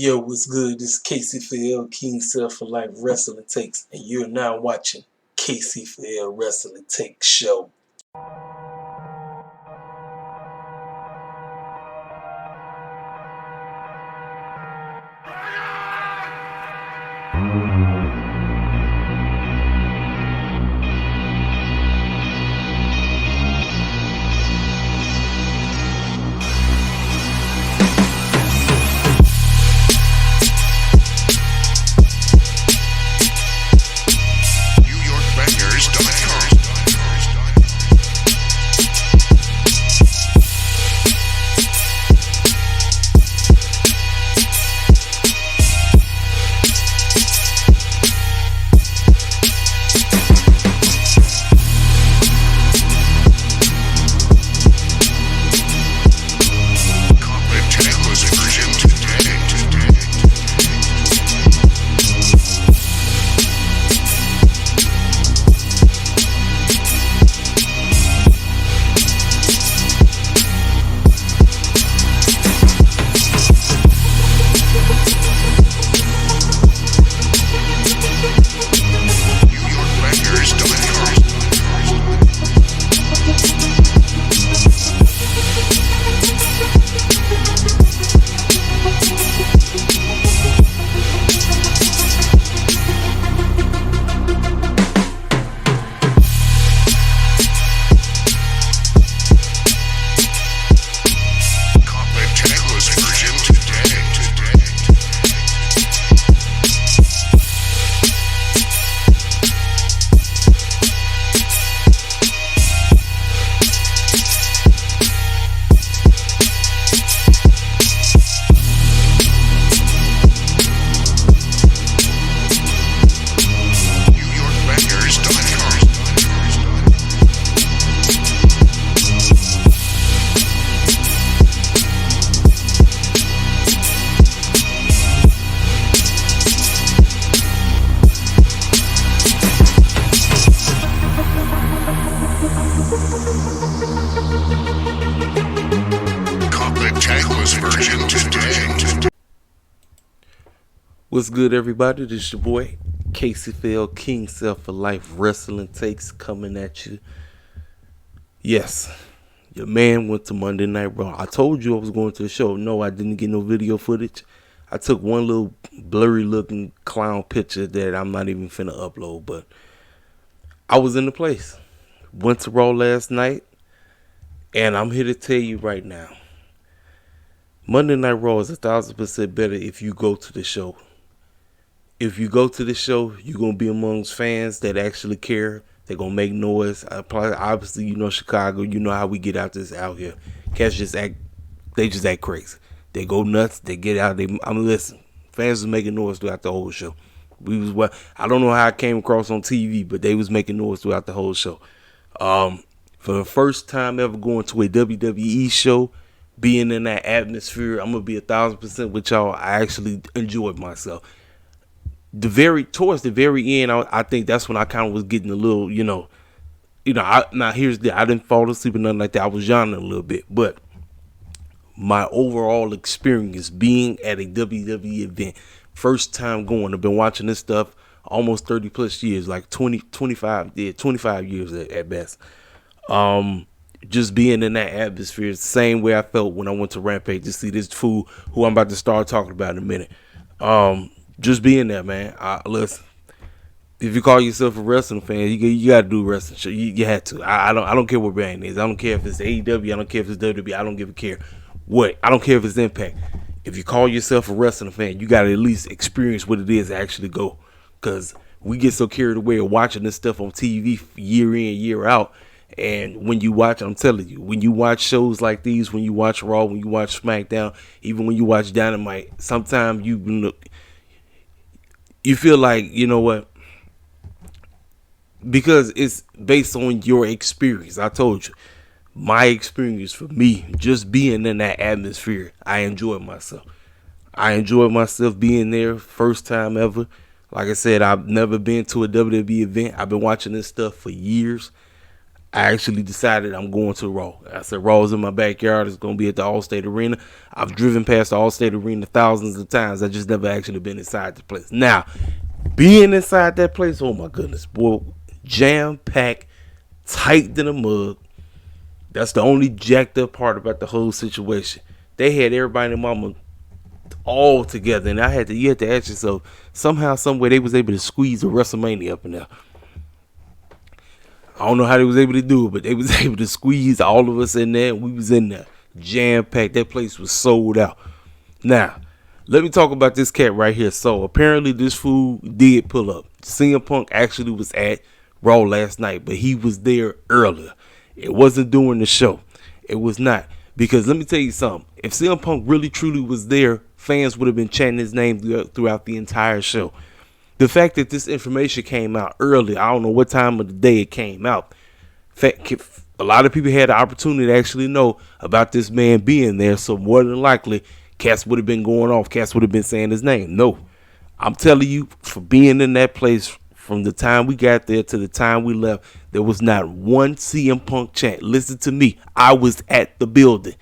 Yo, what's good? This is KC4LWrestling Takes, and you're now watching KC4L Wrestling Takes Show. What's good, everybody? This is your boy KC4L King Self for Life Wrestling Takes coming at you. Yes, your man went to Monday Night Raw. I told you I was going to the show. No, I didn't get no video footage. I took one little blurry looking clown picture that I'm not even finna upload, but I was in the place. Went to Raw last night, and I'm here to tell you right now, Monday Night Raw is 1,000% better if you go to the show. If you go to the show, you're going to be amongst fans that actually care. They're going to make noise. Obviously, you know Chicago. You know how we get out here. Cats just act crazy. They go nuts. They get out. Listen, fans was making noise throughout the whole show. I don't know how I came across on TV, but they was making noise throughout the whole show. For the first time ever going to a WWE show, being in that atmosphere, I'm going to be 1,000% with y'all. I actually enjoyed myself. Towards the very end, I think that's when I kind of was getting a little, I didn't fall asleep or nothing like that. I was yawning a little bit, but my overall experience being at a WWE event, first time going, I've been watching this stuff almost 30 plus years, like 25 years at best. Just being in that atmosphere, the same way I felt when I went to Rampage to see this fool who I'm about to start talking about in a minute. Just being there, man. Listen, if you call yourself a wrestling fan, you got to do wrestling show. You had to. I don't care what brand it is. I don't care if it's AEW. I don't care if it's WWE. I don't give a care what. I don't care if it's Impact. If you call yourself a wrestling fan, you got to at least experience what it is to actually go. Because we get so carried away of watching this stuff on TV year in, year out. And when you watch, I'm telling you, when you watch shows like these, when you watch Raw, when you watch SmackDown, even when you watch Dynamite, sometimes you feel like, you know what, because it's based on your experience. I told you, my experience for me, just being in that atmosphere, I enjoyed myself. I enjoyed myself being there, first time ever. Like I said, I've never been to a WWE event. I've been watching this stuff for years. I actually decided I'm going to Raw. I said Raw's in my backyard. It's going to be at the Allstate Arena. I've driven past the Allstate Arena thousands of times. I just never actually been inside the place. Now, being inside that place, oh my goodness, boy, jam-packed, tight than a mug. That's the only jacked up part about the whole situation. They had everybody and mama all together, and you had to ask yourself, somehow, somewhere they was able to squeeze a WrestleMania up in there. I don't know how they was able to do it, but they was able to squeeze all of us in there, and we was in there, jam-packed. That place was sold out. Now, let me talk about this cat right here. So, apparently this fool did pull up. Cmpunk actually was at Raw last night, but he was there earlier. It wasn't during the show. It was not. Because let me tell you something. If Cmpunk really truly was there, fans would have been chanting his name throughout the entire show. The fact that this information came out early, I don't know what time of the day it came out. A lot of people had the opportunity to actually know about this man being there, so more than likely, cats would have been going off. Cats would have been saying his name. No, I'm telling you, for being in that place from the time we got there to the time we left, there was not one CM Punk chant. Listen to me. I was at the building.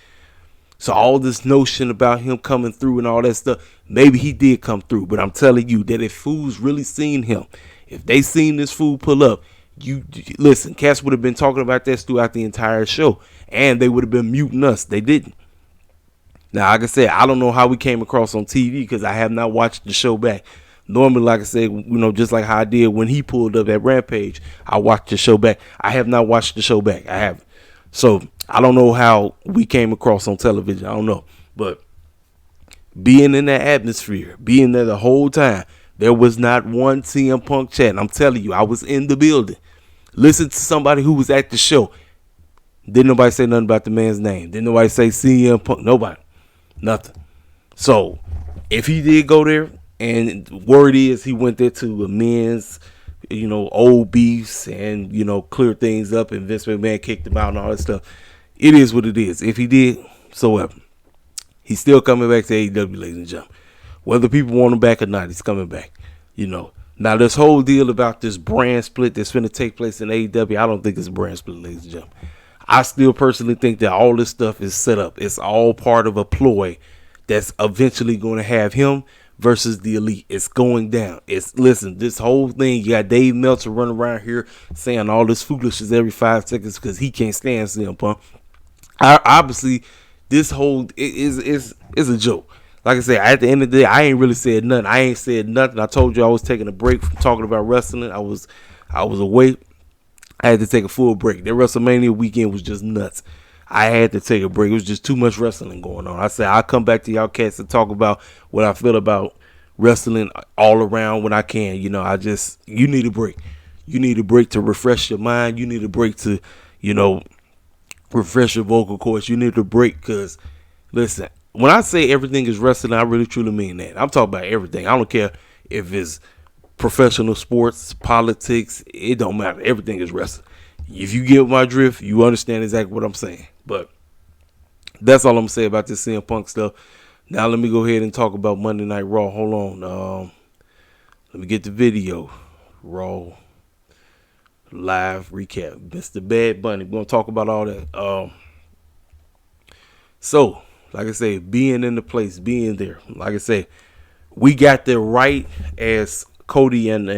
So all this notion about him coming through and all that stuff, maybe he did come through. But I'm telling you that if fools really seen him, if they seen this fool pull up, you listen, cats would have been talking about this throughout the entire show. And they would have been muting us. They didn't. Now, like I said, I don't know how we came across on TV because I have not watched the show back. Normally, like I said, just like how I did when he pulled up at Rampage, I watched the show back. I have not watched the show back. I haven't. So I don't know how we came across on television. I don't know. But being in that atmosphere, being there the whole time, there was not one CM Punk chat. I'm telling you, I was in the building. Listen to somebody who was at the show. Didn't nobody say nothing about the man's name. Didn't nobody say CM Punk. Nobody. Nothing. So if he did go there, and word is he went there to amends, old beefs and, clear things up, and Vince McMahon kicked him out and all that stuff. It is what it is. If he did, so what? He's still coming back to AEW, ladies and gentlemen. Whether people want him back or not, he's coming back. Now this whole deal about this brand split that's going to take place in AEW, I don't think it's a brand split, ladies and gentlemen. I still personally think that all this stuff is set up. It's all part of a ploy that's eventually going to have him versus the Elite. It's going down. Listen, this whole thing, you got Dave Meltzer running around here saying all this foolishness every 5 seconds because he can't stand CM Punk. Obviously, this whole is a joke. Like I said, at the end of the day, I ain't really said nothing. I ain't said nothing. I told you I was taking a break from talking about wrestling. I was away. I had to take a full break. That WrestleMania weekend was just nuts. I had to take a break. It was just too much wrestling going on. I said, I'll come back to y'all cats and talk about what I feel about wrestling all around when I can. You need a break. You need a break to refresh your mind. You need a break to, refresh your vocal cords. You need a break because, listen, when I say everything is wrestling, I really truly mean that. I'm talking about everything. I don't care if it's professional sports, politics. It don't matter. Everything is wrestling. If you get my drift, you understand exactly what I'm saying. But that's all I'm going to say about this CM Punk stuff. Now let me go ahead and talk about Monday Night Raw. Hold on. Let me get the video. Raw live recap. Mr. Bad Bunny. We're going to talk about all that. So, like I say, being in the place, being there. Like I say, we got there right as Cody and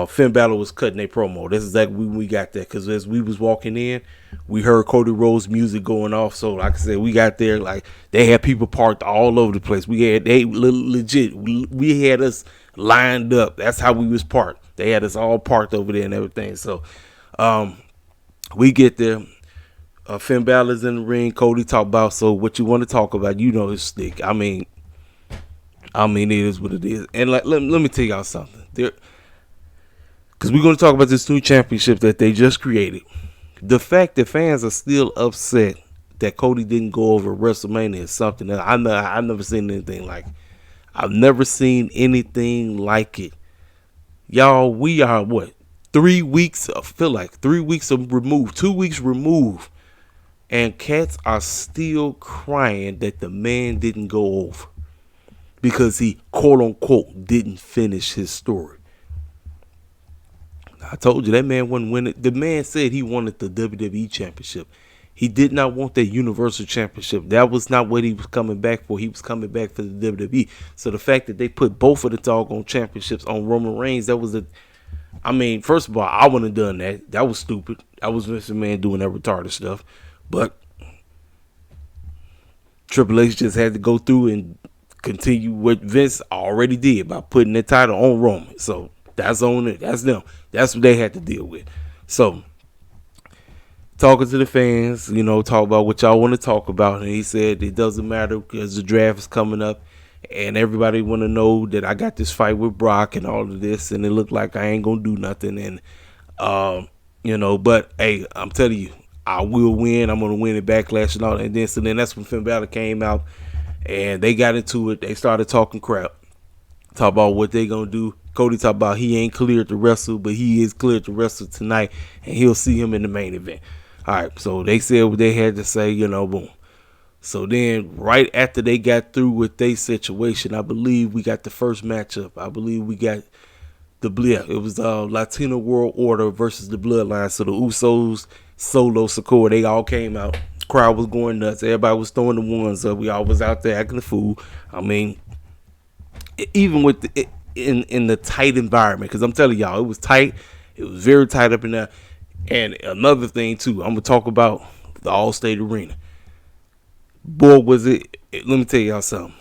Finn Balor was cutting their promo. This is exactly when we got there, because as we was walking in, we heard Cody Rhodes music going off. So like I said, we got there, like they had people parked all over the place. We had legit. We had us lined up. That's how we was parked. They had us all parked over there and everything. So we get there. Finn Balor's in the ring. Cody talk about, so what you want to talk about, is stick. I mean, it is what it is. And like, let me tell y'all something. Because we're going to talk about this new championship that they just created. The fact that fans are still upset that Cody didn't go over WrestleMania is something that I've never seen anything like it. I've never seen anything like it. Y'all, we are 3 weeks, I feel like 3 weeks removed, 2 weeks removed. And cats are still crying that the man didn't go over because he, quote unquote, didn't finish his story. I told you that man wouldn't win it. The man said he wanted the WWE Championship. He did not want that Universal Championship. That was not what he was coming back for. He was coming back for the WWE. So the fact that they put both of the doggone championships on Roman Reigns, that was I mean, first of all, I wouldn't have done that. That was stupid. That was Mr. Man doing that retarded stuff. But Triple H just had to go through and continue what Vince already did by putting the title on Roman. So that's on it. That's them. That's what they had to deal with. So talking to the fans, talk about what y'all want to talk about. And he said it doesn't matter because the draft is coming up and everybody want to know that I got this fight with Brock and all of this. And it looked like I ain't going to do nothing. And, but hey, I'm telling you, I will win. I'm going to win at Backlash and all that. And then, so then that's when Finn Balor came out and they got into it. They started talking crap. Talk about what they going to do. Cody talked about he ain't cleared to wrestle, but he is cleared to wrestle tonight. And he'll see him in the main event. All right, so they said what they had to say, boom. So then right after they got through with their situation, I believe we got the first matchup. I believe we got it was Latino World Order versus the Bloodline. So the Usos, Solo, Sikoa, they all came out. Crowd was going nuts. Everybody was throwing the ones up. We all was out there acting the fool. I mean, even with in the tight environment, because I'm telling y'all, it was tight. It was very tight up in there. And another thing, too, I'm going to talk about the All-State Arena. Boy, was it, let me tell y'all something.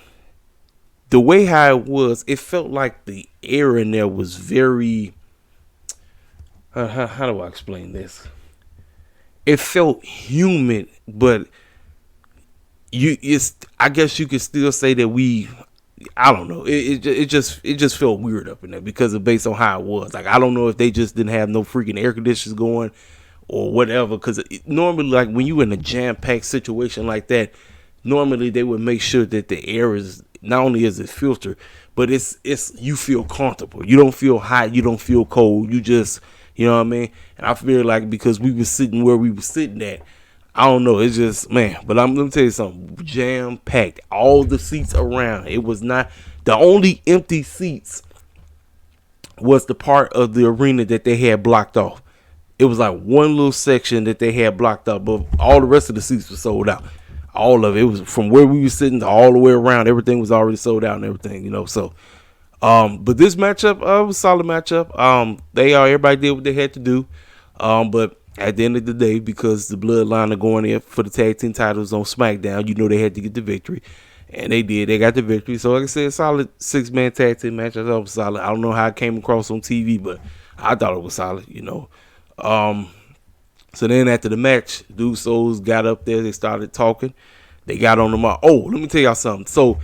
The way how it was, it felt like the air in there was very, how do I explain this? It felt humid, but I guess you could still say that I don't know. It just felt weird up in there because of based on how it was. Like, I don't know if they just didn't have no freaking air conditioners going or whatever. Because normally, like when you in a jam-packed situation like that, normally they would make sure that the air is not only is it filtered, but it's you feel comfortable. You don't feel hot. You don't feel cold. You just, you know what I mean. And I feel like because we were sitting where we were sitting at. I don't know. It's just, man. But let me tell you something. Jam-packed. All the seats around. It was not. The only empty seats was the part of the arena that they had blocked off. It was like one little section that they had blocked up. But all the rest of the seats were sold out. All of it. It was from where we were sitting all the way around. Everything was already sold out and everything, So, but this matchup was a solid matchup. Everybody did what they had to do. But at the end of the day, because the Bloodline are going in for the tag team titles on SmackDown, they had to get the victory. And they did. They got the victory. So, like I said, solid 6-man tag team match. I thought it was solid. I don't know how it came across on TV, but I thought it was solid, So then after the match, the Usos got up there. They started talking. They got on them all. Oh, let me tell y'all something. So,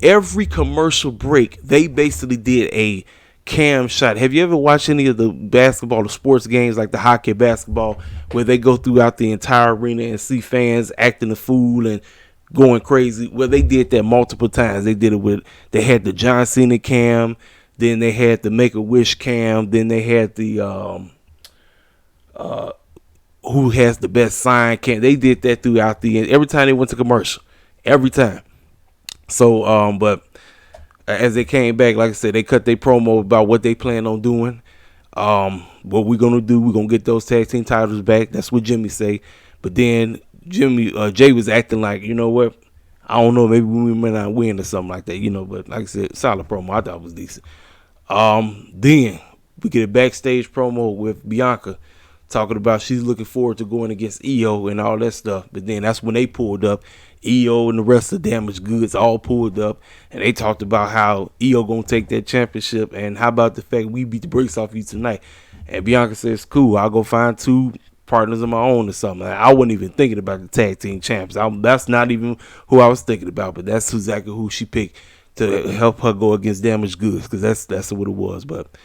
every commercial break, they basically did a cam shot. Have you ever watched any of the basketball or sports games like the hockey, basketball, where they go throughout the entire arena and see fans acting a fool and going crazy? Well, they did that multiple times. They had the John Cena cam, then they had the Make-A-Wish cam, then they had the who has the best sign cam. They did that throughout every time they went to commercial. Every time. So, but as they came back, like I said, they cut their promo about what they plan on doing. What we're going to do, we're going to get those tag team titles back. That's what Jimmy say. But then Jay was acting like, you know what? I don't know, maybe we might not win or something like that, But like I said, solid promo. I thought it was decent. Then we get a backstage promo with Bianca talking about she's looking forward to going against EO and all that stuff. But then that's when they pulled up. EO and the rest of Damaged Goods all pulled up, and they talked about how EO gonna take that championship, and how about the fact we beat the brakes off you tonight. And Bianca says, cool, I'll go find 2 partners of my own or something. I wasn't even thinking about the tag team champs. That's not even who I was thinking about, but that's exactly who she picked to help her go against Damaged Goods, because that's what it was. But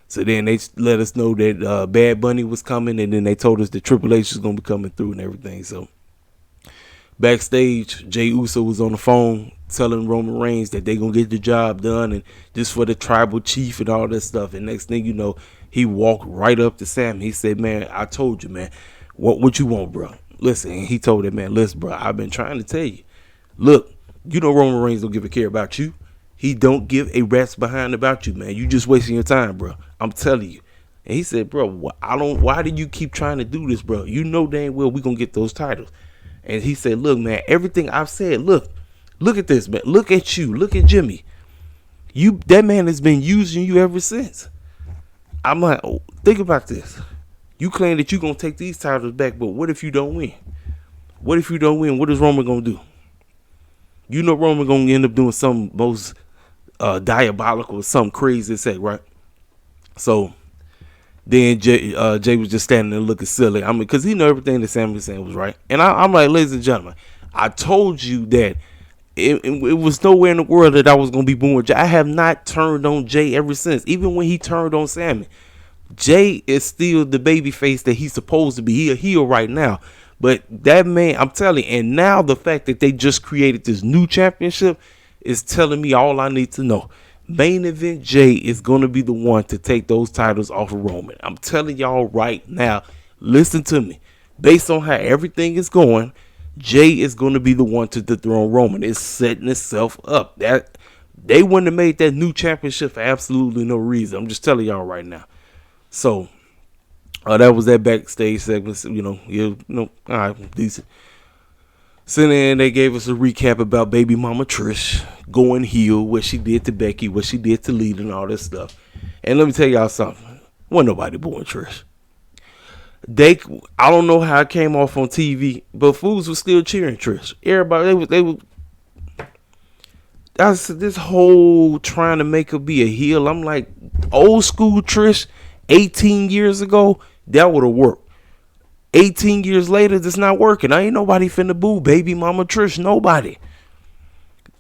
so then they let us know that Bad Bunny was coming, and then they told us that Triple H was gonna be coming through and everything. So backstage, Jey Uso was on the phone telling Roman Reigns that they gonna get the job done, and just for the tribal chief and all that stuff. And next thing you know, he walked right up to Sam. He said, man, I told you, man, what you want, bro? Listen, and he told him, man, listen, bro, I've been trying to tell you. Look, Roman Reigns don't give a care about you. He don't give a rat's behind about you, man. You just wasting your time, bro. I'm telling you. And he said, bro, why do you keep trying to do this, bro? You know dang well we gonna get those titles. And he said, look, man, everything I've said, look at this, man. Look at you. Look at Jimmy. That man has been using you ever since. I'm like, oh, think about this. You claim that you're going to take these titles back, but what if you don't win? What if you don't win? What is Roman going to do? You know Roman going to end up doing some most diabolical, something crazy to say, right? So then Jay was just standing there looking silly. I mean, because he know everything that Sami was saying was right. And I'm like, ladies and gentlemen, I told you that it was nowhere in the world that I was going to be booing Jay. I have not turned on Jay ever since. Even when he turned on Sami, Jay is still the baby face that he's supposed to be. He a heel right now. But that man, I'm telling you, and now the fact that they just created this new championship is telling me all I need to know. Main Event Jay is going to be the one to take those titles off of Roman. I'm telling y'all right now, listen to me. Based on how everything is going, Jay is going to be the one to dethrone Roman. It's setting itself up. That they wouldn't have made that new championship for absolutely no reason. I'm just telling y'all right now. So that was that backstage segment. All right, decent. So then they gave us a recap about baby mama Trish going heel, what she did to Becky, what she did to Lita, and all this stuff. And let me tell y'all something. Wasn't nobody booing Trish. I don't know how it came off on TV, but fools were still cheering Trish. Everybody, they were. That's this whole trying to make her be a heel. I'm like, old school Trish, 18 years ago, that would have worked. 18 years later, it's not working. I ain't nobody finna boo baby mama Trish. Nobody.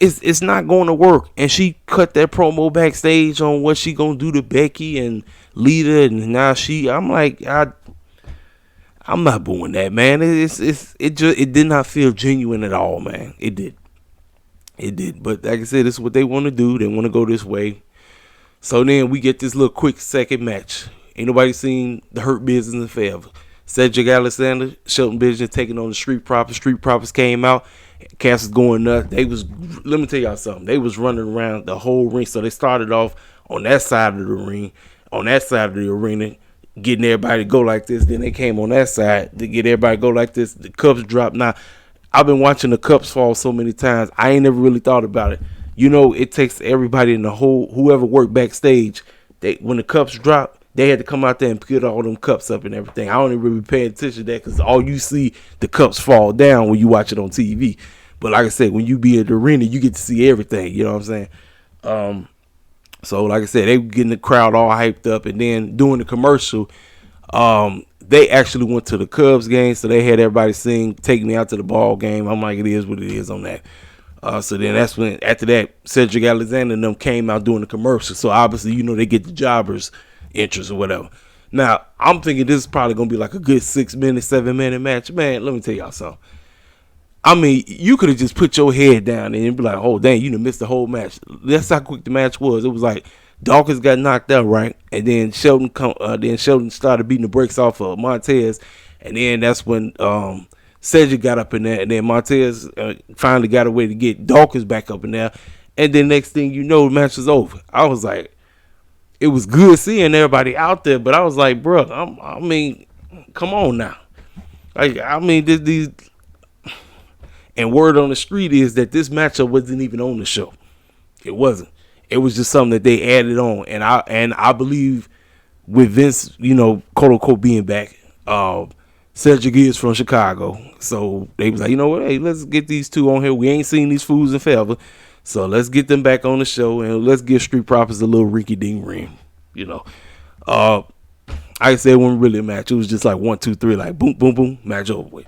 It's not going to work. And she cut that promo backstage on what she gonna do to Becky and Lita, and now I'm like, I'm not booing that, man. It did not feel genuine at all, man. It did. But like I said, this is what they want to do. They want to go this way. So then we get this little quick second match. Ain't nobody seen the Hurt Business in forever. Cedric Alexander, Shelton Benjamin taking on the Street Profits. Street Profits came out. Cass is going nuts. Let me tell y'all something. They was running around the whole ring. So they started off on that side of the ring, on that side of the arena, getting everybody to go like this. Then they came on that side to get everybody to go like this. The cups dropped. Now, I've been watching the cups fall so many times. I ain't never really thought about it. It takes everybody in the whoever worked backstage. When the cups drop, they had to come out there and put all them cups up and everything. I don't even really pay attention to that because all you see, the cups fall down when you watch it on TV. But like I said, when you be at the arena, you get to see everything. You know what I'm saying? So like I said, they were getting the crowd all hyped up. And then doing the commercial, they actually went to the Cubs game. So they had everybody sing "Take Me Out to the Ball Game." I'm like, it is what it is on that. So then that's when, after that, Cedric Alexander and them came out doing the commercial. So obviously, they get the jobbers interest or whatever. Now, I'm thinking this is probably going to be like a good 6-minute, 7-minute match. Man, let me tell y'all something. I mean, you could have just put your head down and be like, oh, dang, you done missed the whole match. That's how quick the match was. It was like Dawkins got knocked out, right? And then Shelton started beating the brakes off of Montez. And then that's when Cedric got up in there. And then Montez finally got a way to get Dawkins back up in there. And then next thing you know, the match was over. I was like, it was good seeing everybody out there. But I was like, bro, I mean, come on now. These... And word on the street is that this matchup wasn't even on the show. It wasn't. It was just something that they added on. And I believe with Vince, quote unquote being back, Cedric is from Chicago. So they was like, you know what? Hey, let's get these two on here. We ain't seen these fools in forever. So let's get them back on the show and let's give Street Profits a little rinky ding ring. I said it wasn't really a match. It was just like 1, 2, 3, like boom, boom, boom, match over with.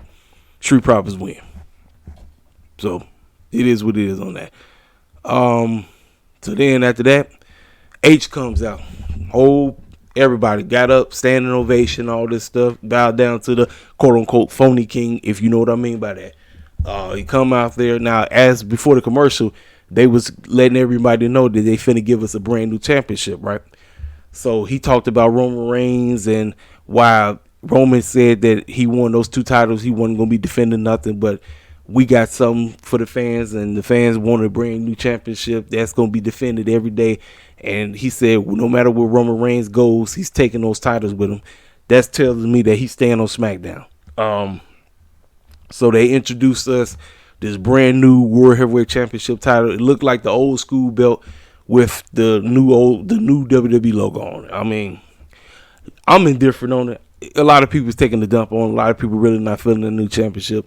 Street Profits win. So it is what it is on that. So then after that, H comes out. Everybody got up, standing ovation, all this stuff, bowed down to the quote unquote phony king, if you know what I mean by that. He come out there now. As before the commercial, they was letting everybody know that they finna give us a brand new championship, right? So he talked about Roman Reigns and why Roman said that he won those 2 titles. He wasn't gonna be defending nothing, but we got something for the fans, and the fans want a brand new championship that's going to be defended every day. And he said, well, no matter where Roman Reigns goes, he's taking those titles with him. That's telling me that he's staying on SmackDown. So they introduced us this brand new World Heavyweight Championship title. It looked like the old school belt with the new WWE logo on it. I mean, I'm indifferent on it. A lot of people's taking the dump on it. A lot of people really not feeling the new championship.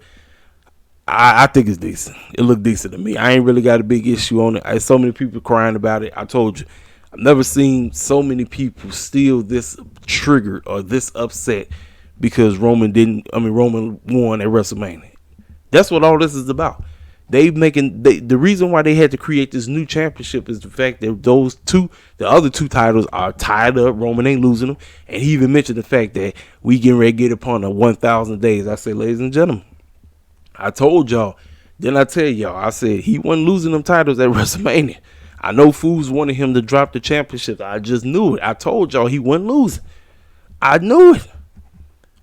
I think it's decent. It looked decent to me. I ain't really got a big issue on it. I had so many people crying about it. I told you, I've never seen so many people still this triggered or this upset because Roman won at WrestleMania. That's what all this is about. The reason why they had to create this new championship is the fact that the other two titles are tied up. Roman ain't losing them. And he even mentioned the fact that we getting ready to get upon the 1,000 days. I say, ladies and gentlemen, I told y'all, didn't I tell y'all? I said he wasn't losing them titles at WrestleMania. I know fools wanted him to drop the championship. I just knew it. I told y'all he wasn't losing. I knew it.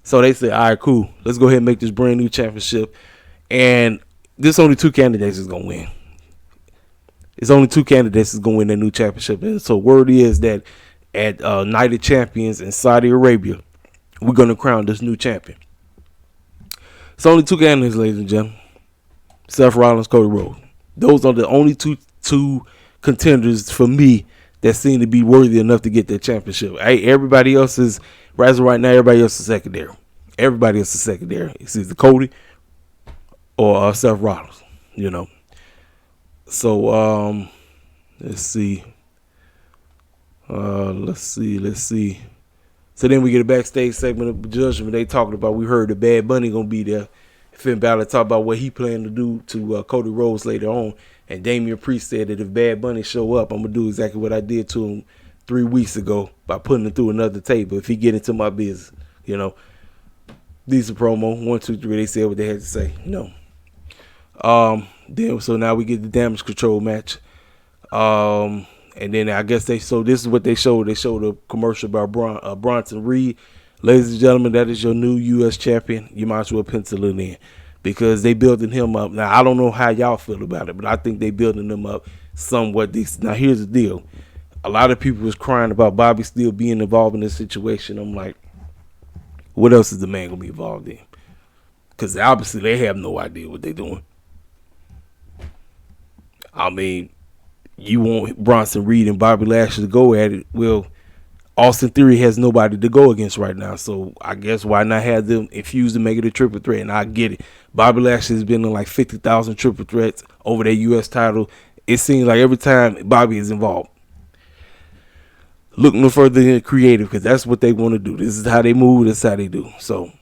So they said, all right, cool. Let's go ahead and make this brand new championship. And there's only two candidates that's going to win. It's only two candidates that's going to win that new championship. And so word is that at Night of Champions in Saudi Arabia, we're going to crown this new champion. It's only two candidates, ladies and gentlemen. Seth Rollins, Cody Rhodes. Those are the only two contenders for me that seem to be worthy enough to get that championship. Everybody else is, right now, everybody else is secondary. Everybody else is secondary. It's either Cody or Seth Rollins, you know. So, let's see. So then we get a backstage segment of Judgment. They talking about, we heard the Bad Bunny going to be there. Finn Balor talk about what he planned to do to Cody Rhodes later on. And Damian Priest said that if Bad Bunny show up, I'm going to do exactly what I did to him 3 weeks ago by putting him through another table. If he get into my business, you know. Decent promo. 1, 2, 3. They said what they had to say. No. Then so now we get the Damage Control match. And then I guess this is what they showed. They showed a commercial about Bronson Reed. Ladies and gentlemen, that is your new U.S. champion. You might as well pencil it in because they building him up. Now, I don't know how y'all feel about it, but I think they building him up somewhat decent. Now, here's the deal. A lot of people was crying about Bobby still being involved in this situation. I'm like, what else is the man going to be involved in? Because obviously they have no idea what they're doing. I mean, you want Bronson Reed and Bobby Lashley to go at it. Well, Austin Theory has nobody to go against right now. So I guess why not have them infused and make it a triple threat? And I get it. Bobby Lashley has been in like 50,000 triple threats over that U.S. title. It seems like every time Bobby is involved. Look no further than creative because that's what they want to do. This is how they move. This is how they do. So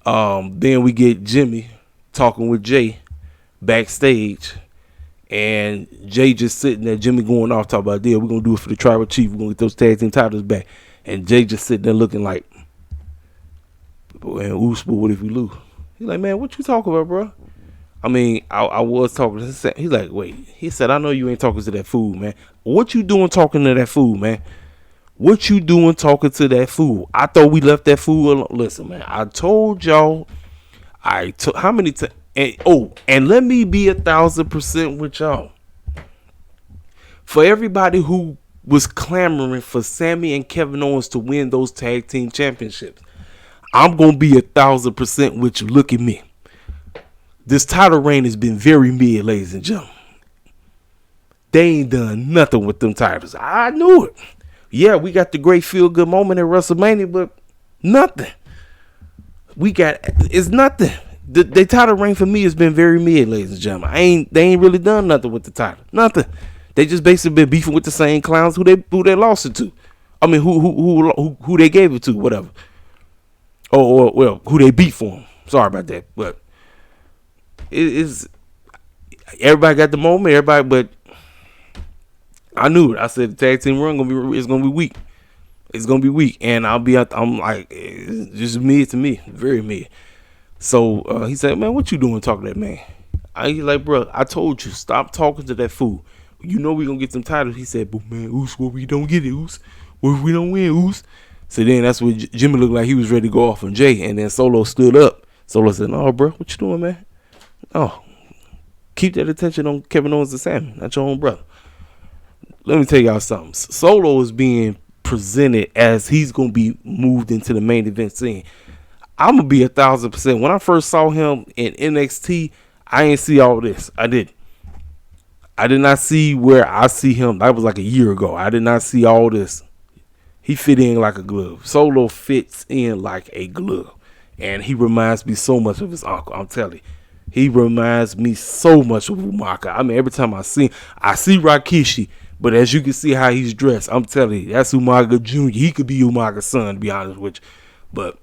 then we get Jimmy talking with Jay backstage. And Jay just sitting there, Jimmy going off, talking about, we're going to do it for the Tribal Chief. We're going to get those tag team titles back. And Jay just sitting there looking like, and what if we lose? He's like, man, what you talking about, bro? I mean, I was talking to him. He's like, wait. He said, I know you ain't talking to that fool, man. What you doing talking to that fool, man? What you doing talking to that fool? I thought we left that fool alone. Listen, man, I told y'all. How many times? And let me be 1,000% with y'all. For everybody who was clamoring for Sammy and Kevin Owens to win those tag team championships, I'm going to be 1,000% with you. Look at me. This title reign has been very mid, ladies and gentlemen. They ain't done nothing with them titles. I knew it. Yeah, we got the great feel-good moment at WrestleMania, but nothing. It's nothing. The title reign for me has been very mid, ladies and gentlemen. They ain't really done nothing with the title. Nothing. They just basically been beefing with the same clowns who they lost it to. I mean, who they gave it to, whatever. Or who they beat for them. Sorry about that, but it's everybody got the moment. But I knew it. I said the tag team run it's gonna be weak. It's gonna be weak, and I'm like, it's just mid to me, very mid. So he said, man, what you doing talking to that man? He's like, bro, I told you, stop talking to that fool. You know we gonna get them titles. He said, but man, Oos, what we don't get it, Oos? What if we don't win, Oos? So then that's what Jimmy looked like he was ready to go off on Jay, and then Solo stood up. Solo said, no, bro, what you doing, man? Oh, keep that attention on Kevin Owens and Sammy, not your own brother. Let me tell y'all something. Solo is being presented as he's going to be moved into the main event scene. I'm going to be 1,000%. When I first saw him in NXT, I ain't see all this. I did not see where I see him. That was like a year ago. I did not see all this. He fit in like a glove. Solo fits in like a glove. And he reminds me so much of his uncle. I'm telling you. He reminds me so much of Umaga. I mean, every time I see Rikishi, but as you can see how he's dressed, I'm telling you, that's Umaga Jr. He could be Umaga's son, to be honest with you. But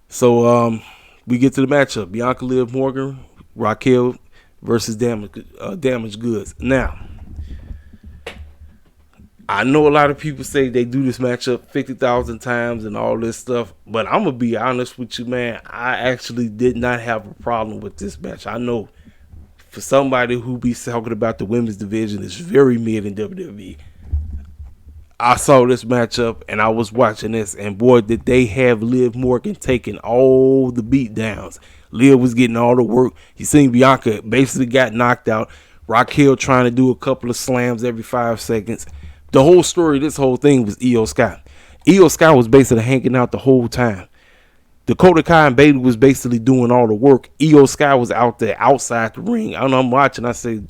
so we get to the matchup. Bianca Liv Morgan, Raquel versus Damaged Goods. Now, I know a lot of people say they do this matchup 50,000 times and all this stuff, but I'm going to be honest with you, man. I actually did not have a problem with this match. I know for somebody who be talking about the women's division is very mid in WWE. I saw this matchup and I was watching this, and boy, did they have Liv Morgan taking all the beat downs. Liv was getting all the work. You seen Bianca basically got knocked out. Raquel trying to do a couple of slams every 5 seconds. The whole story, this whole thing was Io Sky. Io Sky was basically hanging out the whole time. Dakota Kai and Bayley was basically doing all the work. Io Sky was out there outside the ring. I know I'm watching. I say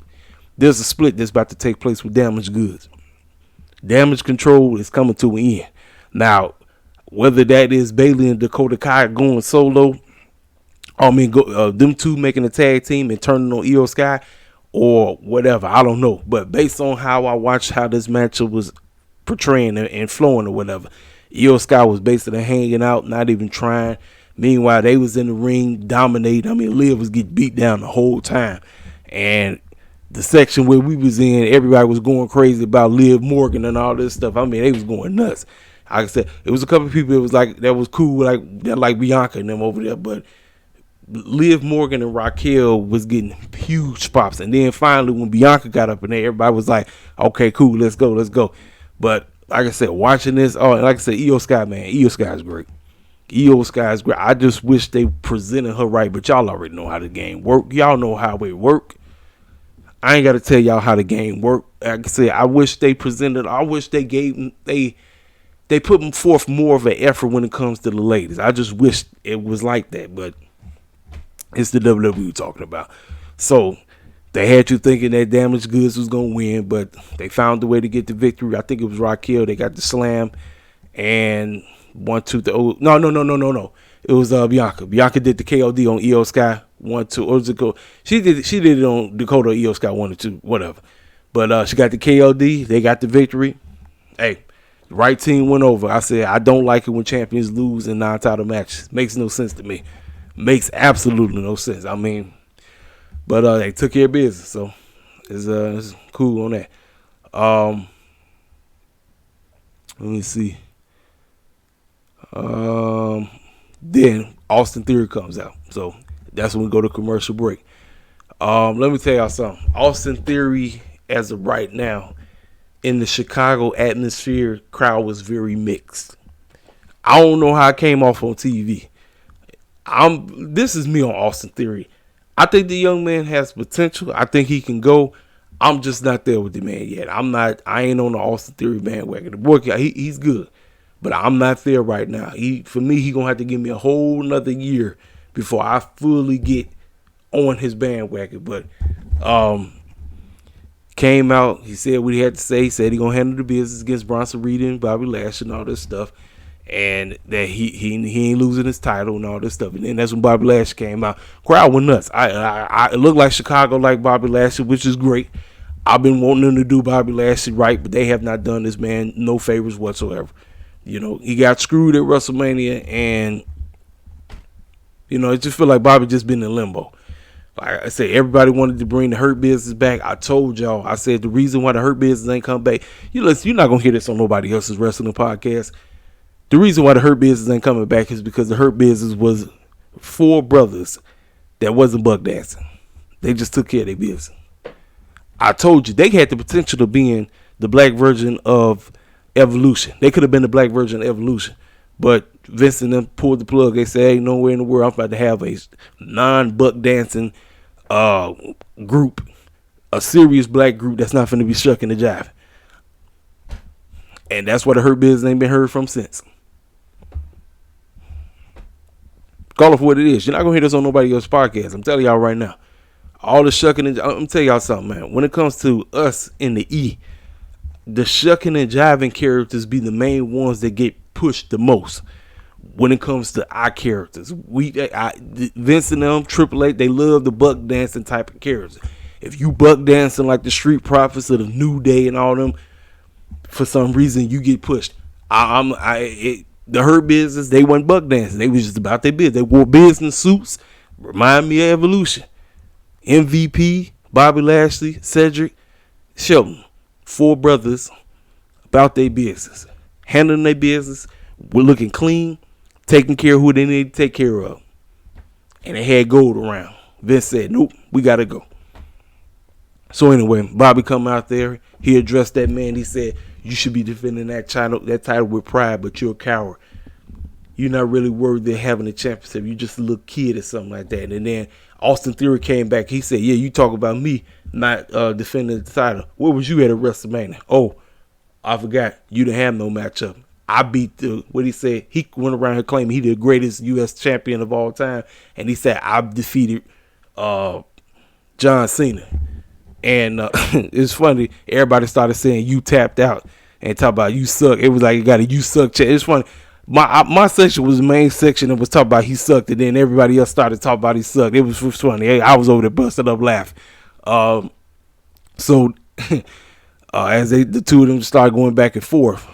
there's a split that's about to take place with Damaged Goods. Damage Control is coming to an end. Now, whether that is Bayley and Dakota Kai going solo, them two making a tag team and turning on Io Sky, or whatever, I don't know. But based on how I watched how this matchup was portraying and flowing or whatever, Io Sky was basically hanging out, not even trying. Meanwhile, they was in the ring dominating. I mean, Liv was getting beat down the whole time. And the section where we was in, everybody was going crazy about Liv Morgan and all this stuff. I mean, they was going nuts. Like I said, it was a couple of people that was like, that was cool, like Bianca and them over there, but Liv Morgan and Raquel was getting huge pops. And then finally, when Bianca got up in there, everybody was like, okay, cool, let's go. But like I said, watching this, like I said, Io Sky, man, Io Sky is great. Io Sky is great. I just wish they presented her right, but y'all already know how the game work. Y'all know how it work. I ain't got to tell y'all how the game work. Like I said, I wish they presented, I wish they gave, they put forth more of an effort when it comes to the ladies. I just wish it was like that, but it's the WWE talking about. So they had you thinking that Damaged Goods was going to win, but they found a way to get the victory. I think it was Raquel. They got the slam and 1, 2, 3. No. It was Bianca. Bianca did the KOD on Io Sky 1, 2. Or was it she did it on Dakota Io Sky 1 or 2, whatever. But she got the KOD. They got the victory. Hey, the right team went over. I said I don't like it when champions lose in non-title matches. Makes no sense to me. Makes absolutely no sense. I mean, but they took care of business, so it's cool on that. Let me see. Then Austin Theory comes out, so that's when we go to commercial break. Let me tell y'all something. Austin Theory, as of right now, in the Chicago atmosphere, crowd was very mixed. I don't know how it came off on TV. This is me on Austin Theory. I think the young man has potential. I think he can go. I'm just not there with the man yet. I ain't on the Austin Theory bandwagon. The boy, he's good, but I'm not there right now. For me, he gonna have to give me a whole nother year before I fully get on his bandwagon. But came out. He said what he had to say. He said he gonna handle the business against Bronson Reed and Bobby Lashley and all this stuff. And that he ain't losing his title and all this stuff. And then that's when Bobby Lashley came out. Crowd went nuts. It looked like Chicago like Bobby Lashley, which is great. I've been wanting them to do Bobby Lashley right, but they have not done this man no favors whatsoever. You know, he got screwed at WrestleMania, and you know, it just feel like Bobby just been in limbo. Like I said, everybody wanted to bring the Hurt Business back. I told y'all, I said the reason why the Hurt Business ain't come back. You're not gonna hear this on nobody else's wrestling podcast. The reason why the Hurt Business ain't coming back is because the Hurt Business was 4 brothers that wasn't buck dancing. They just took care of their business. I told you, they had the potential of being the black version of Evolution. They could have been the black version of Evolution, but Vince and them pulled the plug. They said, ain't nowhere in the world I'm about to have a non-buck dancing group, a serious black group that's not finna be shucking and jiving. And that's why the Hurt Business ain't been heard from since. Call it for what it is. You're not gonna hear this on nobody else's podcast. I'm telling y'all right now. All the shucking and I'm telling y'all something, man. When it comes to us in the E, the shucking and jiving characters be the main ones that get pushed the most. When it comes to our characters, Vince and them, Triple H, they love the buck dancing type of characters. If you buck dancing like the Street Profits of the New Day and all them, for some reason you get pushed. The Hurt Business, they wasn't buck dancing. They was just about their business. They wore business suits. Remind me of Evolution. MVP, Bobby Lashley, Cedric, Shelton. 4 brothers about their business. Handling their business. We're looking clean. Taking care of who they need to take care of. And they had gold around. Vince said, nope, we got to go. So anyway, Bobby come out there. He addressed that man. He said, you should be defending that title with pride, but you're a coward. You're not really worthy of having a championship. You're just a little kid or something like that. And then Austin Theory came back. He said, yeah, you talk about me not defending the title. Where was you at WrestleMania? Oh, I forgot. You didn't have no matchup. I beat what he said. He went around here claiming he the greatest U.S. champion of all time. And he said, I defeated John Cena. And it's funny. Everybody started saying you tapped out and talk about you suck. It was like you got a you suck chat. It's funny. My section was the main section that was talking about he sucked. And then everybody else started talking about he sucked. It was funny. I was over there busting up laughing. So as the two of them started going back and forth,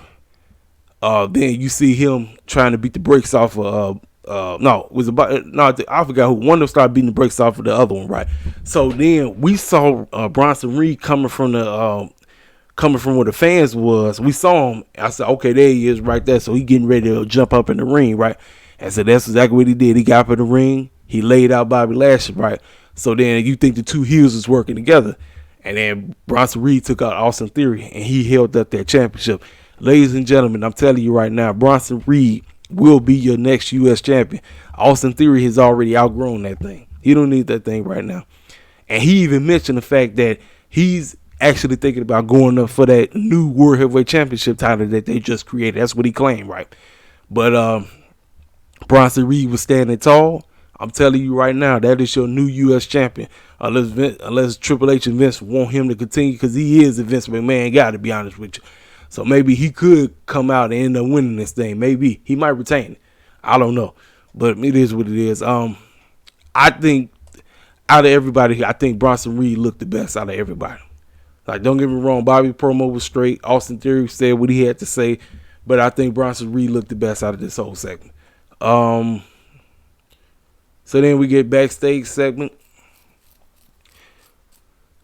then you see him trying to beat the brakes off of I forgot who. One of them started beating the brakes off of the other one, right? So then we saw Bronson Reed coming from where the fans was. We saw him. I said, okay, there he is right there. So he getting ready to jump up in the ring, right? And so that's exactly what he did. He got up in the ring. He laid out Bobby Lashley, right? So then you think the two heels was working together. And then Bronson Reed took out Austin Theory, and he held up that championship. Ladies and gentlemen, I'm telling you right now, Bronson Reed will be your next U.S. champion. Austin Theory has already outgrown that thing. He don't need that thing right now. And he even mentioned the fact that he's actually thinking about going up for that new World Heavyweight Championship title that they just created. That's what he claimed, right? But Bronson Reed was standing tall. I'm telling you right now, that is your new U.S. champion. Unless Triple H and Vince want him to continue, because he is a Vince McMahon guy, to be honest with you. So maybe he could come out and end up winning this thing. Maybe he might retain it. I don't know, but it is what it is. I think out of everybody, I think Bronson Reed looked the best out of everybody. Like, don't get me wrong, Bobby promo was straight. Austin Theory said what he had to say, but I think Bronson Reed looked the best out of this whole segment. So then we get backstage segment.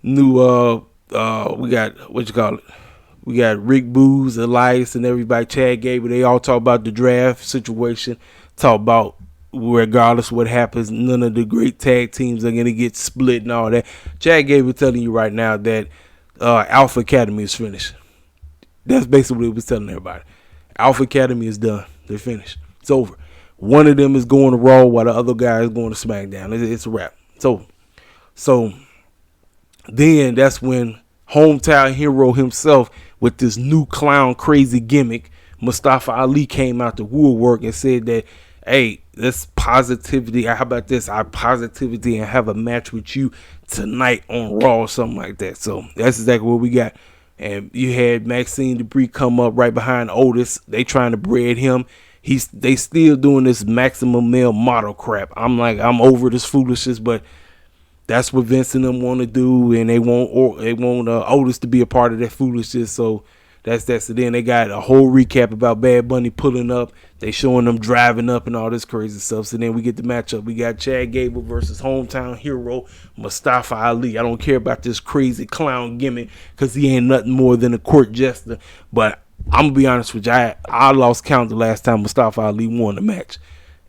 New we got we got Rick Booz, Elias, and everybody, Chad Gable. They all talk about the draft situation, talk about regardless what happens, none of the great tag teams are going to get split and all that. Chad Gable telling you right now that Alpha Academy is finished. That's basically what he was telling everybody. Alpha Academy is done. They're finished. It's over. One of them is going to Raw while the other guy is going to SmackDown. It's a wrap. So then that's when hometown hero himself with this new clown crazy gimmick, Mustafa Ali, came out to woodwork and said that, hey, this positivity. How about this? I positivity and have a match with you tonight on Raw or something like that. So that's exactly what we got. And you had Maxine Debris come up right behind Otis. They trying to bread him. They still doing this maximum male model crap. I'm like, I'm over this foolishness, but that's what Vince and them want to do, and they want Otis to be a part of that foolishness. So that's it. Then they got a whole recap about Bad Bunny pulling up. They showing them driving up and all this crazy stuff. So then we get the matchup. We got Chad Gable versus hometown hero Mustafa Ali. I don't care about this crazy clown gimmick because he ain't nothing more than a court jester. But I'm gonna be honest with you, I lost count the last time Mustafa Ali won the match.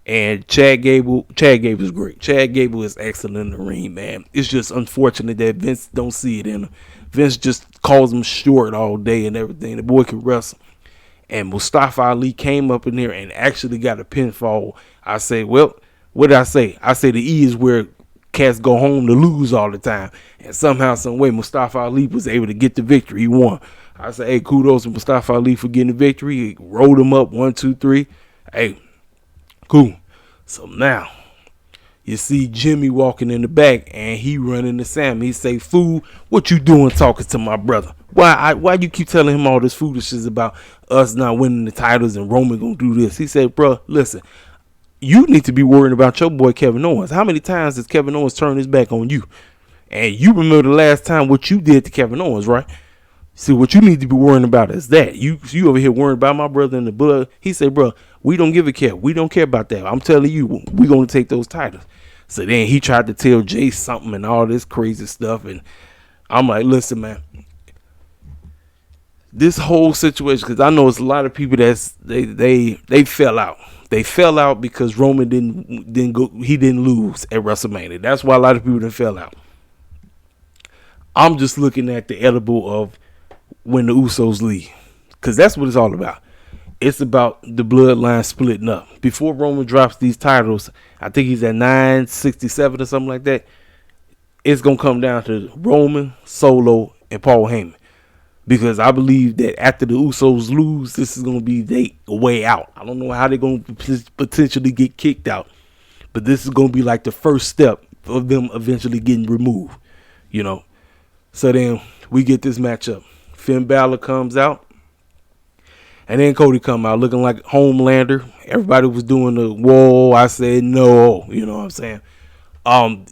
And Chad Gable is great. Chad Gable is excellent in the ring, man. It's just unfortunate that Vince don't see it in him. Vince just calls him short all day and everything. The boy can wrestle. and Mustafa Ali came up in there and actually got a pinfall. I say, well, what did I say? I say the E is where cats go home to lose all the time. And somehow, some way, Mustafa Ali was able to get the victory. He won. I say, hey, kudos to Mustafa Ali for getting the victory. He rolled him up 1, 2, 3. Hey, cool. So now you see Jimmy walking in the back and he running to Sam. He say, fool, what you doing talking to my brother? Why you keep telling him all this foolishness about us not winning the titles and Roman gonna do this? He said, bro, listen, you need to be worrying about your boy Kevin Owens. How many times has Kevin Owens turned his back on you? And you remember the last time what you did to Kevin Owens, right? See, what you need to be worrying about is that. You over here worrying about my brother in the blood. He said, bro, we don't give a care. We don't care about that. I'm telling you, we're going to take those titles. So then he tried to tell Jay something and all this crazy stuff. And I'm like, listen, man. This whole situation, because I know it's a lot of people they fell out. They fell out because Roman didn't lose at WrestleMania. That's why a lot of people fell out. I'm just looking at the edible of when the Usos leave, because that's what it's all about. It's about the bloodline splitting up. Before Roman drops these titles, I think he's at 967 or something like that. It's gonna come down to Roman, Solo, and Paul Heyman, because I believe that after the Usos lose, this is gonna be their way out. I don't know how they're gonna potentially get kicked out, but this is gonna be like the first step of them eventually getting removed. So then we get this matchup. Finn Balor comes out, and then Cody come out looking like Homelander. Everybody was doing the whoa. I said no. You know what I'm saying?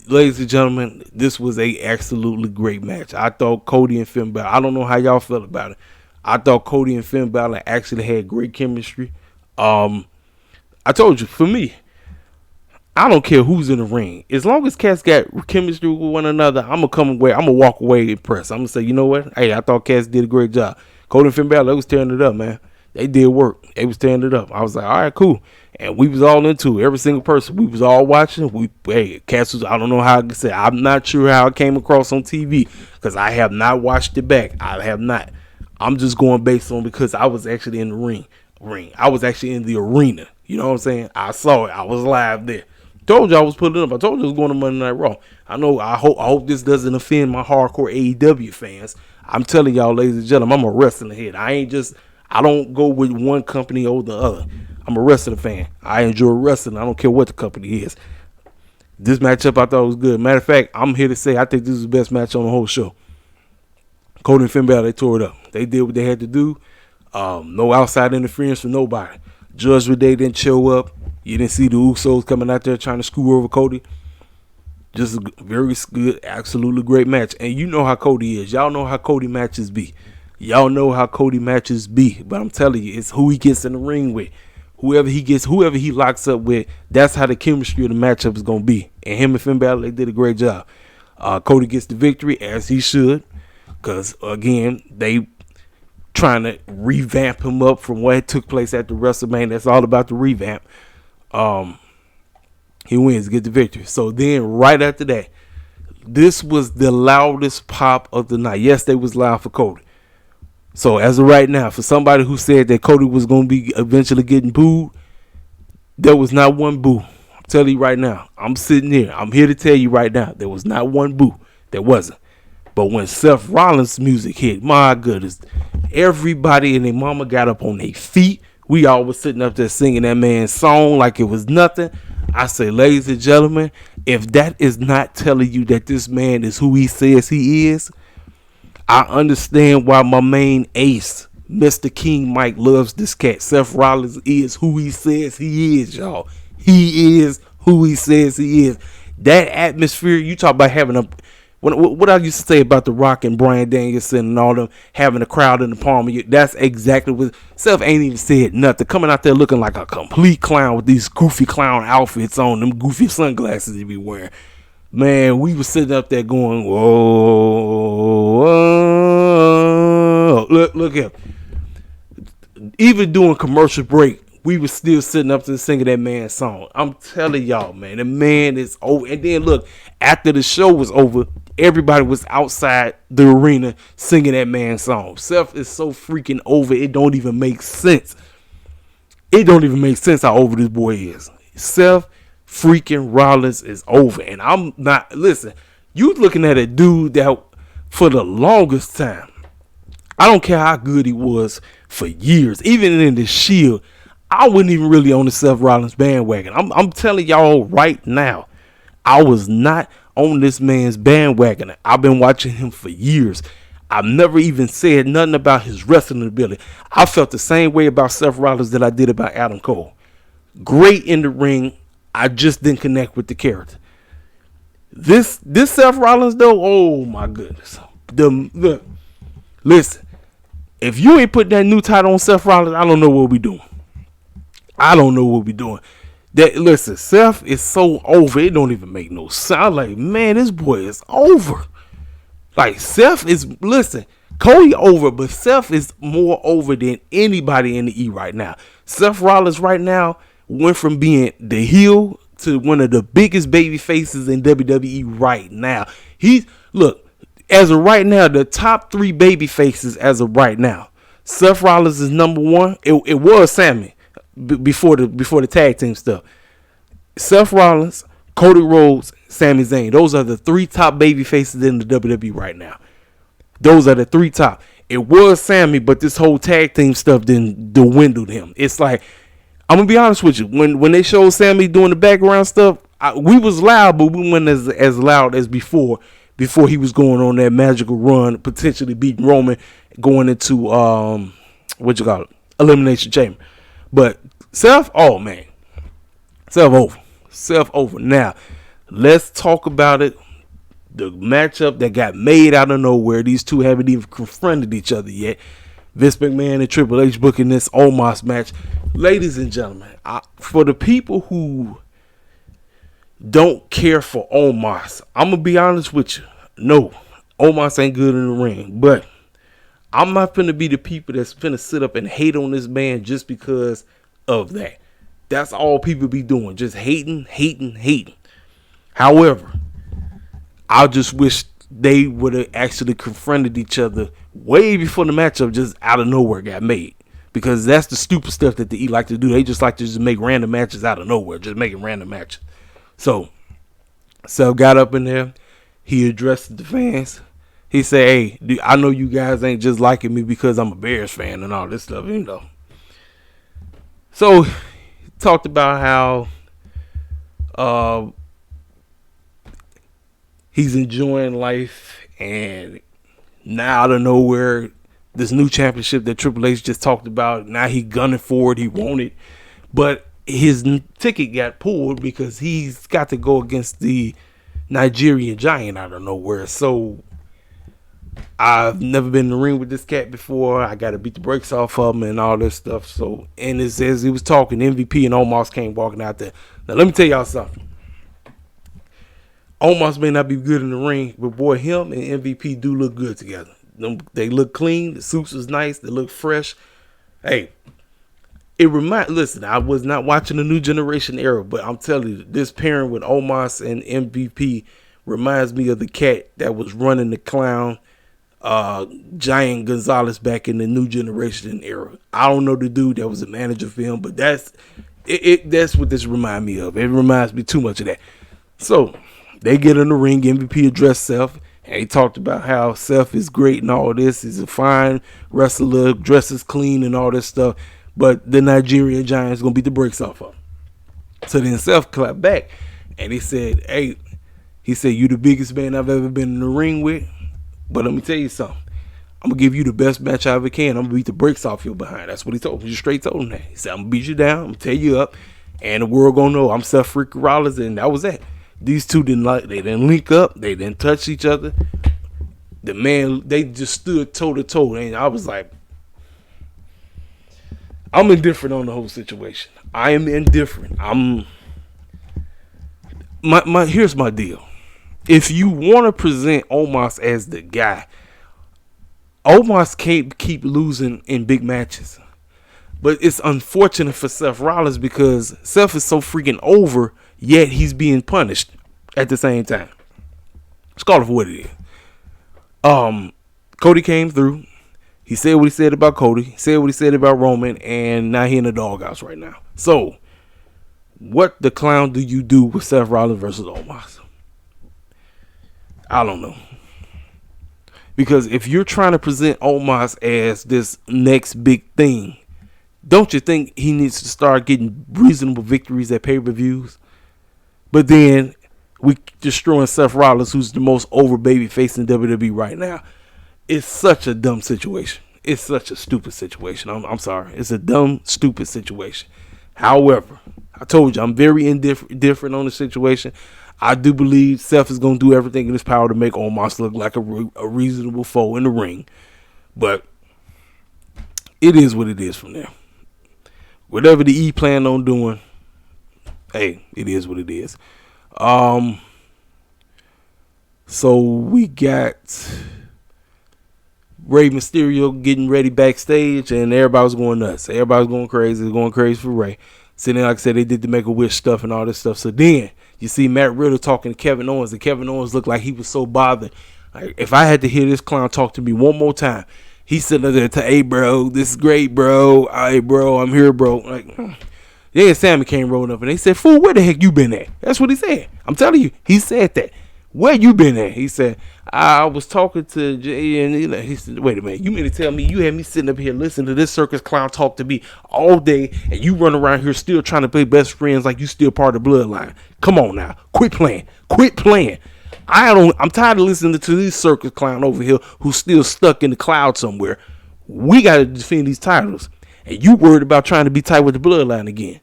Ladies and gentlemen, this was a absolutely great match. I thought Cody and Finn Balor, I don't know how y'all felt about it. I thought Cody and Finn Balor actually had great chemistry. I told you, for me, I don't care who's in the ring. As long as cats got chemistry with one another, I'm gonna walk away impressed. I'm gonna say, you know what? Hey, I thought cats did a great job. Cody and Finn Balor, they was tearing it up, man. They did work. They was tearing it up. I was like, all right, cool. And we was all into it. Every single person. We was all watching. Cats was, I don't know how I said. I'm not sure how it came across on TV because I have not watched it back. I have not. I'm just going based on because I was actually in the ring. I was actually in the arena. You know what I'm saying? I saw it. I was live there. Told you I was putting it up. I told you I was going to Monday Night Raw. I hope this doesn't offend my hardcore AEW fans. I'm telling y'all, ladies and gentlemen, I'm a wrestling head. I don't go with one company over the other. I'm a wrestling fan. I enjoy wrestling. I don't care what the company is. This matchup I thought was good. Matter of fact, I'm here to say I think this is the best match on the whole show. Cody and Finn Balor, they tore it up. They did what they had to do. No outside interference from nobody. Judgment Day didn't show up. You didn't see the Usos coming out there trying to screw over Cody. Just a very good, absolutely great match. And you know how Cody is. Y'all know how Cody matches be. But I'm telling you, it's who he gets in the ring with. Whoever he locks up with, that's how the chemistry of the matchup is going to be. And him and Finn Balor, they did a great job. Cody gets the victory, as he should. Because, again, they trying to revamp him up from what took place at the WrestleMania. That's all about the revamp. He wins, get the victory. So then right after that, this was the loudest pop of the night. Yes, they was loud for Cody. So as of right now, for somebody who said that Cody was going to be eventually getting booed, there was not one boo. I'm telling you right now. I'm sitting here. I'm here to tell you right now. There was not one boo. There wasn't. But when Seth Rollins' music hit, my goodness, everybody and their mama got up on their feet. We all was sitting up there singing that man's song like it was nothing. I say, ladies and gentlemen, if that is not telling you that this man is who he says he is, I understand why my main ace, Mr. King Mike, loves this cat. Seth Rollins is who he says he is, y'all. He is who he says he is. That atmosphere, you talk about having a... What I used to say about The Rock and Bryan Danielson and all them having a crowd in the palm of you, that's exactly what Seth ain't even said nothing. Coming out there looking like a complete clown with these goofy clown outfits on, them goofy sunglasses he be wearing. Man, we was sitting up there going, whoa, whoa. Look here. Even doing commercial break, we was still sitting up there singing that man's song. I'm telling y'all, man, the man is over. And then look, after the show was over, everybody was outside the arena singing that man's song. Seth is so freaking over, it don't even make sense. It don't even make sense how over this boy is. Seth freaking Rollins is over. And I'm not, listen, you looking at a dude that for the longest time, I don't care how good he was for years, even in the Shield, I wasn't even really on the Seth Rollins bandwagon. I'm telling y'all right now, I was not on this man's bandwagon. I've been watching him for years. I've never even said nothing about his wrestling ability. I felt the same way about Seth Rollins that I did about Adam Cole. Great in the ring. I just didn't connect with the character. This Seth Rollins though, oh my goodness. Look, listen. If you ain't put that new title on Seth Rollins, I don't know what we doing. I don't know what we doing. That listen, Seth is so over, it don't even make no sense. I'm like, man, this boy is over. Like Seth is, listen, Cody over, but Seth is more over than anybody in the E right now. Seth Rollins right now went from being the heel to one of the biggest baby faces in WWE right now. Look, as of right now, the top 3 baby faces as of right now. Seth Rollins is number 1. It was Sammy before the tag team stuff. Seth Rollins, Cody Rhodes, Sami Zayn. Those are the 3 top baby faces in the WWE right now. Those are the 3 top. It was Sammy, but this whole tag team stuff didn't dwindle him. It's like, I'm gonna be honest with you. When they showed Sammy doing the background stuff, we was loud, but we weren't as loud as before he was going on that magical run, potentially beating Roman, going into Elimination Chamber. But Seth, oh man, Seth over. Now let's talk about it. The matchup that got made out of nowhere. These two haven't even confronted each other yet. Vince McMahon and Triple H booking this Omos match. Ladies and gentlemen, for the people who don't care for Omos, I'm going to be honest with you. No, Omos ain't good in the ring. But I'm not finna be the people that's finna sit up and hate on this man just because of that. That's all people be doing. Just hating. However, I just wish they would have actually confronted each other way before the matchup just out of nowhere got made. Because that's the stupid stuff that the E like to do. They just like to just make random matches out of nowhere. Just making random matches. So, Seth got up in there. He addressed the fans. He said, hey, I know you guys ain't just liking me because I'm a Bears fan and all this stuff, you know. So, he talked about how he's enjoying life, and now out of nowhere, this new championship that Triple H just talked about, now he gunning for it, he want it, but his ticket got pulled because he's got to go against the Nigerian Giant out of nowhere. So I've never been in the ring with this cat before. I got to beat the brakes off of him and all this stuff. So, and it says he was talking, MVP and Omos came walking out there. Now let me tell y'all something. Omos may not be good in the ring, but boy, him and MVP do look good together. They look clean. The suits is nice. They look fresh. Hey, listen, I was not watching the New Generation era, but I'm telling you, this pairing with Omos and MVP reminds me of the cat that was running the clown, Giant Gonzalez back in the New Generation era. I don't know the dude that was a manager for him, but that's what this reminds me of. It reminds me too much of that. So they get in the ring. MVP addressed Seth, and he talked about how Seth is great and all this. He's a fine wrestler, dresses clean and all this stuff. But the Nigerian Giant's going to beat the brakes off of him. So then Seth clapped back, and he said, hey, you the biggest man I've ever been in the ring with. But let me tell you something. I'm going to give you the best match I ever can. I'm going to beat the brakes off your behind. That's what he told me. He straight told him that. He said, I'm going to beat you down. I'm going to tear you up. And the world going to know I'm Seth freaking Rollins. And that was that. These two they didn't link up. They didn't touch each other. They just stood toe to toe. And I was like, I'm indifferent on the whole situation. I am indifferent. Here's my deal. If you want to present Omos as the guy, Omos can't keep losing in big matches. But it's unfortunate for Seth Rollins because Seth is so freaking over, yet he's being punished at the same time. Let's call it for what it is. Cody came through. He said what he said about Cody. He said what he said about Roman. And now he in the doghouse right now. So, what the clown do you do with Seth Rollins versus Omos? I don't know. Because if you're trying to present Omos as this next big thing, don't you think he needs to start getting reasonable victories at pay-per-views? But then we destroying Seth Rollins, who's the most over baby face in WWE right now. It's such a dumb situation. It's such a stupid situation. I'm sorry. It's a dumb, stupid situation. However, I told you I'm very indifferent on the situation. I do believe Seth is going to do everything in his power to make Omos look like a reasonable foe in the ring. But it is what it is from there. Whatever the E plan on doing, hey, it is what it is. So we got Rey Mysterio getting ready backstage, and everybody was going nuts. Everybody was going crazy for Rey. So then, like I said, they did the Make-A-Wish stuff and all this stuff. So then you see Matt Riddle talking to Kevin Owens, and Kevin Owens looked like he was so bothered. Like, if I had to hear this clown talk to me one more time, he's sitting there to, hey, bro, this is great, bro. Hey, bro, I'm here, bro. Like, yeah, Sammy came rolling up, and they said, fool, where the heck you been at? That's what he said. I'm telling you, he said that. Where you been at? He said, I was talking to Jay, and he said, wait a minute, you mean to tell me you had me sitting up here listening to this circus clown talk to me all day, and you run around here still trying to play best friends like you still part of the bloodline? Come on now, quit playing. I'm tired of listening to this circus clown over here who's still stuck in the cloud somewhere. We got to defend these titles, and you worried about trying to be tight with the bloodline again.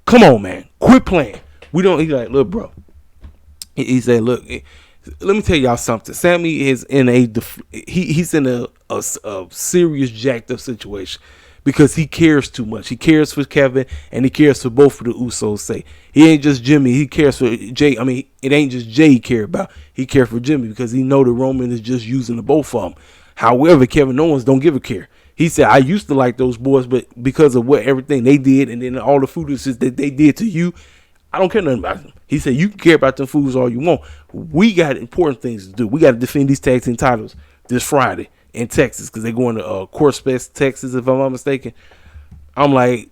Come on, man, quit playing. He's like, look, bro. He said, look, let me tell y'all something. Sammy is in he's in a serious jacked up situation because he cares too much. He cares for Kevin and he cares for both of the Usos. Say he ain't just Jimmy. He cares for Jay. I mean, it ain't just Jay he care about. He cares for Jimmy because he know that Roman is just using the both of them. However, Kevin Owens don't give a care. He said, I used to like those boys, but because of everything they did and then all the foolishness that they did to you, I don't care nothing about them. He said, you can care about them fools all you want. We got important things to do. We got to defend these tag team titles this Friday in Texas because they're going to Course Fest, Texas, if I'm not mistaken. I'm like,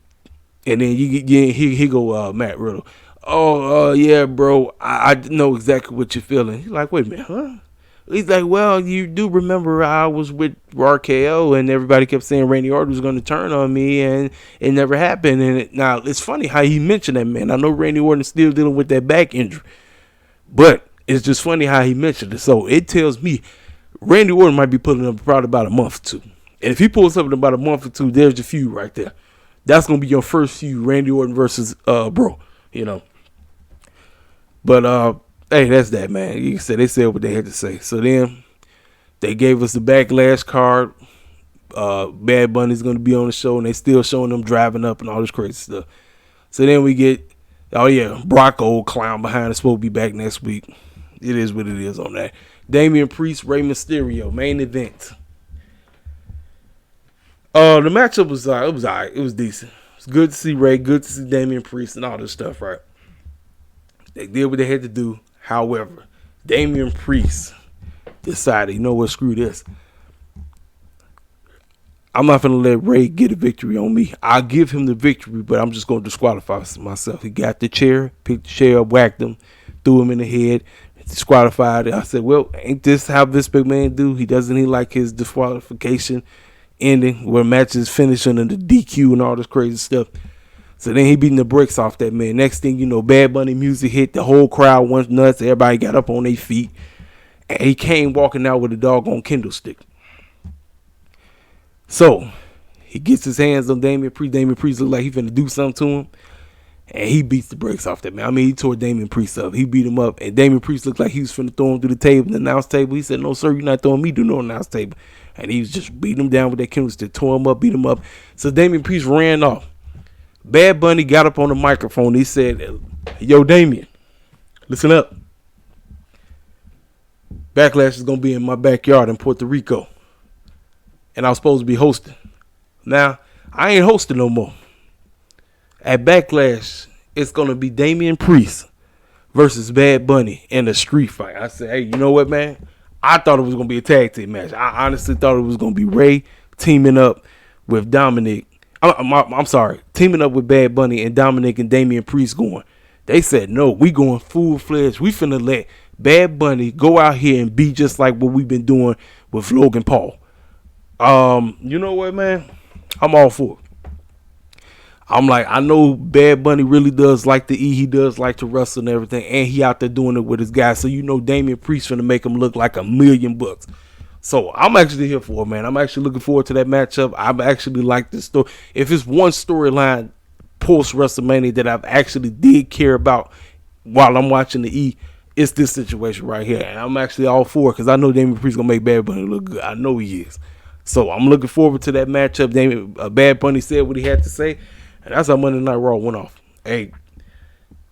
and then he go, Matt Riddle. Oh, yeah, bro. I know exactly what you're feeling. He's like, wait a minute, huh? He's like, well, you do remember I was with RKO and everybody kept saying Randy Orton was going to turn on me and it never happened. And now it's funny how he mentioned that, man. I know Randy Orton is still dealing with that back injury, but it's just funny how he mentioned it. So it tells me Randy Orton might be pulling up probably about a month or two. And if he pulls up in about a month or two, there's your feud right there. That's going to be your first feud, Randy Orton versus bro, you know. But hey, that's that, man. You said they said what they had to say. So then they gave us the Backlash card. Bad Bunny's going to be on the show, and they still showing them driving up and all this crazy stuff. So then we get, oh yeah, Brock, old clown behind us, supposed to be back next week. It is what it is on that. Damian Priest, Rey Mysterio, main event. The matchup was it was all right. It was decent. It's good to see Rey, good to see Damian Priest and all this stuff, right? They did what they had to do. However, Damian Priest decided, you know what, screw this. I'm not going to let Rey get a victory on me. I'll give him the victory, but I'm just going to disqualify myself. He got the chair, picked the chair up, whacked him, threw him in the head, disqualified. I said, well, ain't this how this big man do? He like his disqualification ending where matches finish under the DQ and all this crazy stuff. So then he beating the brakes off that man. Next thing you know, Bad Bunny music hit. The whole crowd went nuts. Everybody got up on their feet. And he came walking out with a doggone Kindle stick. So he gets his hands on Damian Priest. Damian Priest looked like he finna do something to him. And he beats the brakes off that man. I mean, he tore Damian Priest up. He beat him up. And Damian Priest looked like he was finna throw him through the table, the announce table. He said, no, sir, you're not throwing me through no announce table. And he was just beating him down with that Kindle stick. Tore him up, beat him up. So Damian Priest ran off. Bad Bunny got up on the microphone. He said, yo, Damian, listen up. Backlash is going to be in my backyard in Puerto Rico. And I was supposed to be hosting. Now, I ain't hosting no more. At Backlash, it's going to be Damian Priest versus Bad Bunny in a street fight. I said, hey, you know what, man? I thought it was going to be a tag team match. I honestly thought it was going to be Ray teaming up with Dominic. I'm sorry, teaming up with Bad Bunny and Dominic and Damian Priest going. They said, no, we going full-fledged. We finna let Bad Bunny go out here and be just like what we've been doing with Logan Paul. You know what, man? I'm all for it. I'm like, I know Bad Bunny really does like to eat. He does like to wrestle and everything. And he out there doing it with his guys. So, you know, Damian Priest finna make him look like $1 million. So, I'm actually here for it, man. I'm actually looking forward to that matchup. I'm actually like this story. If it's one storyline post WrestleMania that I've actually did care about while I'm watching the E, it's this situation right here. And I'm actually all for it because I know Damian Priest going to make Bad Bunny look good. I know he is. So, I'm looking forward to that matchup. Bad Bunny said what he had to say. And that's how Monday Night Raw went off. Hey,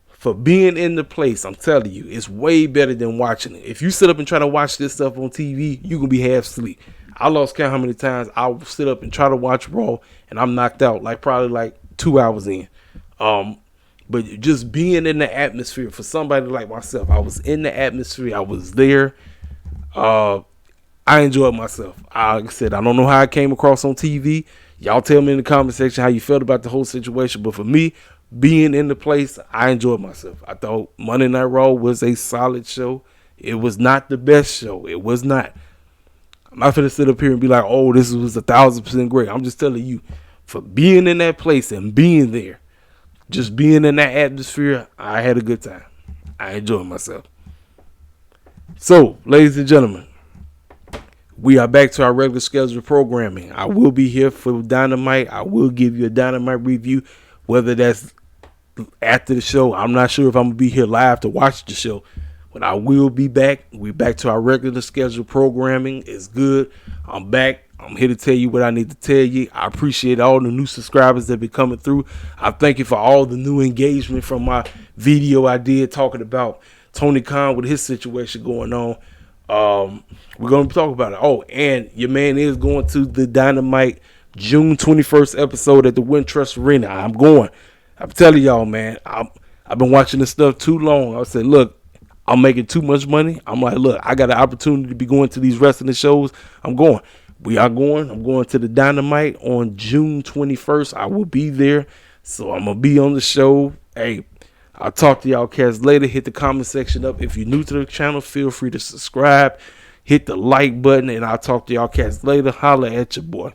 for being in the place, I'm telling you, it's way better than watching it. If you sit up and try to watch this stuff on TV, you can be half asleep. I lost count how many times I'll sit up and try to watch Raw, and I'm knocked out probably 2 hours in. But just being in the atmosphere for somebody like myself, I was in the atmosphere. I was there. I enjoyed myself. Like I said, I don't know how I came across on TV. Y'all tell me in the comment section how you felt about the whole situation. But for me, being in the place, I enjoyed myself. I thought Monday Night Raw was a solid show. It was not the best show. It was not. I'm not going to sit up here and be like, oh, this was 1,000% great. I'm just telling you, for being in that place and being there, just being in that atmosphere, I had a good time. I enjoyed myself. So, ladies and gentlemen, we are back to our regular scheduled programming. I will be here for Dynamite. I will give you a Dynamite review, whether that's after the show. I'm not sure if I'm going to be here live to watch the show, but I will be back. We're back to our regular scheduled programming. It's good. I'm back. I'm here to tell you what I need to tell you. I appreciate all the new subscribers that have been coming through. I thank you for all the new engagement from my video I did talking about Tony Khan with his situation going on. We're going to talk about it. Oh, and your man is going to the Dynamite June 21st episode at the Wintrust Arena. I'm going. I'm telling y'all, man, I've been watching this stuff too long. I said, look, I'm making too much money. I'm like, look, I got an opportunity to be going to these wrestling shows. I'm going. We are going. I'm going to the Dynamite on June 21st. I will be there. So I'm going to be on the show. Hey, I'll talk to y'all cats later. Hit the comment section up. If you're new to the channel, feel free to subscribe. Hit the like button, and I'll talk to y'all cats later. Holla at your boy.